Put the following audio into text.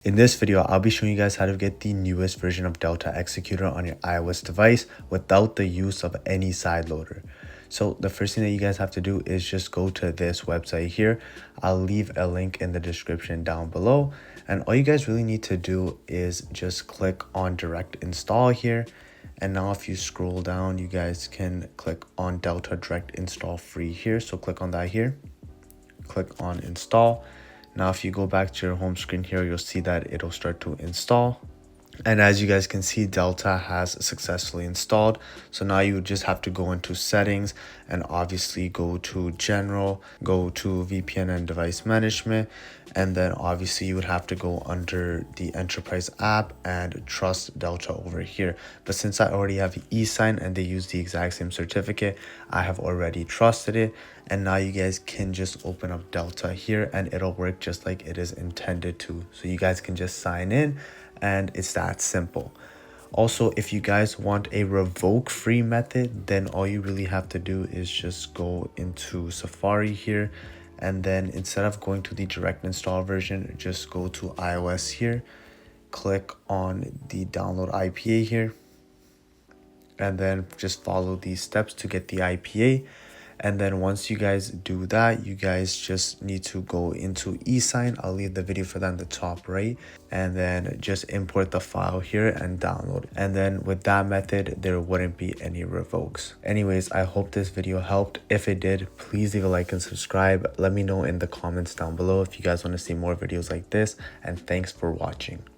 In this video, I'll be showing you guys how to get the newest version of Delta Executor on your iOS device without the use of any sideloader. So the first thing that you guys have to do is just go to this website here. I'll leave a link in the description down below. And all you guys really need to do is just click on direct install here. And now if you scroll down, you guys can click on Delta Direct Install Free here. So click on that here, click on install. Now, if you go back to your home screen here, you'll see that it'll start to install. And as you guys can see, Delta has successfully installed. So now you just have to go into settings and obviously go to general, go to VPN and device management. And then obviously you would have to go under the enterprise app and trust Delta over here. But since I already have eSign and they use the exact same certificate, I have already trusted it. And now you guys can just open up Delta here and it'll work just like it is intended to. So you guys can just sign in. And it's that simple. Also, if you guys want a revoke free method, then all you really have to do is just go into Safari here, and then instead of going to the direct install version, just go to iOS here, click on the download IPA here, and then just follow these steps to get the IPA. And then once you guys do that, you guys just need to go into eSign. I'll leave the video for that in the top right. And then just import the file here and download. And then with that method, there wouldn't be any revokes. Anyways, I hope this video helped. If it did, please leave a like and subscribe. Let me know in the comments down below if you guys want to see more videos like this. And thanks for watching.